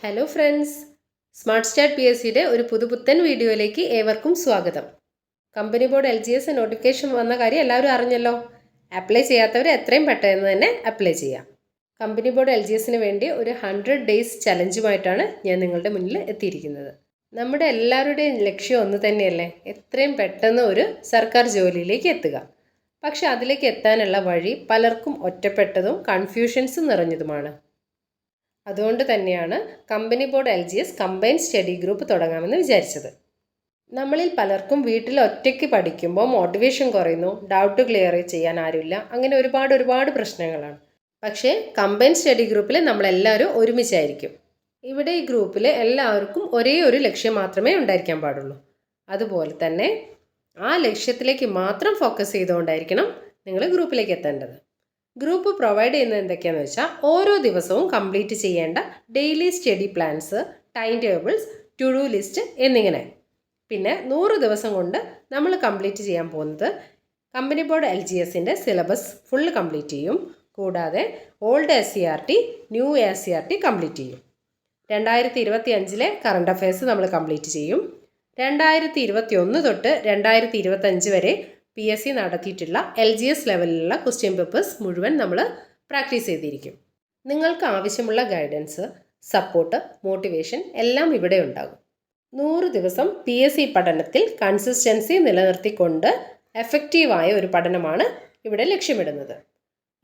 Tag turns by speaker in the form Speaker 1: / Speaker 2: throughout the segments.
Speaker 1: Hello friends, smart start P S സിയുടെ ഒരു പുതുപുത്തൻ വീഡിയോയിലേക്ക് ഏവർക്കും സ്വാഗതം. കമ്പനി ബോർഡ് LGS നോട്ടിഫിക്കേഷൻ വന്ന കാര്യം എല്ലാവരും അറിഞ്ഞല്ലോ. അപ്ലൈ ചെയ്യാത്തവർ എത്രയും പെട്ടെന്ന് തന്നെ അപ്ലൈ ചെയ്യാം. കമ്പനി ബോർഡ് LGSന് വേണ്ടി ഒരു 100 ഡേയ്സ് ചലഞ്ചുമായിട്ടാണ് ഞാൻ നിങ്ങളുടെ മുന്നിൽ എത്തിയിരിക്കുന്നത്. നമ്മുടെ എല്ലാവരുടെയും ലക്ഷ്യം ഒന്ന് തന്നെയല്ലേ, എത്രയും പെട്ടെന്ന് ഒരു സർക്കാർ ജോലിയിലേക്ക് എത്തുക. പക്ഷെ അതിലേക്ക് എത്താനുള്ള വഴി പലർക്കും ഒറ്റപ്പെട്ടതും കൺഫ്യൂഷൻസ് നിറഞ്ഞതുമാണ്. അതുകൊണ്ട് തന്നെയാണ് company board LGS combined study group തുടങ്ങാമെന്ന് വിചാരിച്ചത്. നമ്മളിൽ പലർക്കും വീട്ടിൽ ഒറ്റയ്ക്ക് പഠിക്കുമ്പോൾ മോട്ടിവേഷൻ കുറയുന്നു, ഡൗട്ട് ക്ലിയർ ചെയ്യാൻ ആരുമില്ല, അങ്ങനെ ഒരുപാട് പ്രശ്നങ്ങളാണ്. പക്ഷേ കമ്പൈൻഡ് സ്റ്റഡി ഗ്രൂപ്പിൽ നമ്മളെല്ലാവരും ഒരുമിച്ചായിരിക്കും. ഇവിടെ ഈ ഗ്രൂപ്പിൽ എല്ലാവർക്കും ഒരേ ഒരു ലക്ഷ്യം മാത്രമേ ഉണ്ടായിരിക്കാൻ പാടുള്ളൂ. അതുപോലെ തന്നെ ആ ലക്ഷ്യത്തിലേക്ക് മാത്രം ഫോക്കസ് ചെയ്തുകൊണ്ടായിരിക്കണം നിങ്ങൾ ഗ്രൂപ്പിലേക്ക് എത്തേണ്ടത്. ഗ്രൂപ്പ് പ്രൊവൈഡ് ചെയ്യുന്നത് എന്തൊക്കെയാണെന്ന് വെച്ചാൽ, ഓരോ ദിവസവും കംപ്ലീറ്റ് ചെയ്യേണ്ട daily study plans, time tables, to do list എന്നിങ്ങനെ. പിന്നെ 100 ദിവസം കൊണ്ട് നമ്മൾ കംപ്ലീറ്റ് ചെയ്യാൻ പോകുന്നത് കമ്പനി ബോർഡ് LGSൻ്റെ സിലബസ് ഫുള്ള് കംപ്ലീറ്റ് ചെയ്യും. കൂടാതെ old SCERT, new SCERT complete ചെയ്യും. 2025 കറണ്ട് അഫയേഴ്സ് നമ്മൾ കംപ്ലീറ്റ് ചെയ്യും. 2021 തൊട്ട് 2025 വരെ PSC നടത്തിയിട്ടുള്ള LGS ലെവലിലുള്ള ക്വസ്റ്റ്യൻ പേപ്പേഴ്സ് മുഴുവൻ നമ്മൾ പ്രാക്ടീസ് ചെയ്തിരിക്കും. നിങ്ങൾക്ക് ആവശ്യമുള്ള ഗൈഡൻസ്, സപ്പോർട്ട്, മോട്ടിവേഷൻ എല്ലാം ഇവിടെ ഉണ്ടാകും. 100 ദിവസം PSC പഠനത്തിൽ കൺസിസ്റ്റൻസി നിലനിർത്തിക്കൊണ്ട് എഫക്റ്റീവായ ഒരു പഠനമാണ് ഇവിടെ ലക്ഷ്യമിടുന്നത്.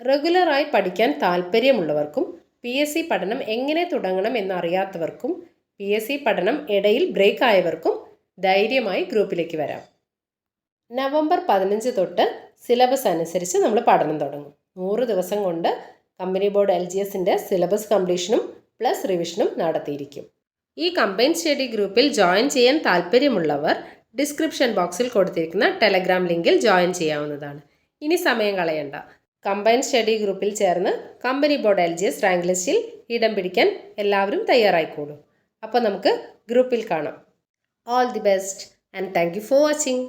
Speaker 1: റെഗുലറായി പഠിക്കാൻ താല്പര്യമുള്ളവർക്കും PSC പഠനം എങ്ങനെ തുടങ്ങണം എന്നറിയാത്തവർക്കും PSC പഠനം ഇടയിൽ ബ്രേക്ക് ആയവർക്കും ധൈര്യമായി ഗ്രൂപ്പിലേക്ക് വരാം. നവംബർ 15 തൊട്ട് സിലബസ് അനുസരിച്ച് നമ്മൾ പഠനം തുടങ്ങും. 100 ദിവസം കൊണ്ട് കമ്പനി ബോർഡ് LGSൻ്റെ സിലബസ് കംപ്ലീഷനും പ്ലസ് റിവിഷനും നടത്തിയിരിക്കും. ഈ കമ്പൈൻഡ് സ്റ്റഡി ഗ്രൂപ്പിൽ ജോയിൻ ചെയ്യാൻ താല്പര്യമുള്ളവർ ഡിസ്ക്രിപ്ഷൻ ബോക്സിൽ കൊടുത്തിരിക്കുന്ന ടെലഗ്രാം ലിങ്കിൽ ജോയിൻ ചെയ്യാവുന്നതാണ്. ഇനി സമയം കളയണ്ട, കമ്പൈൻഡ് സ്റ്റഡി ഗ്രൂപ്പിൽ ചേർന്ന് കമ്പനി ബോർഡ് LGS റാങ്ക് ലിസ്റ്റിൽ ഇടം പിടിക്കാൻ എല്ലാവരും തയ്യാറായിക്കോളൂ. അപ്പോൾ നമുക്ക് ഗ്രൂപ്പിൽ കാണാം. All the best and thank you for watching.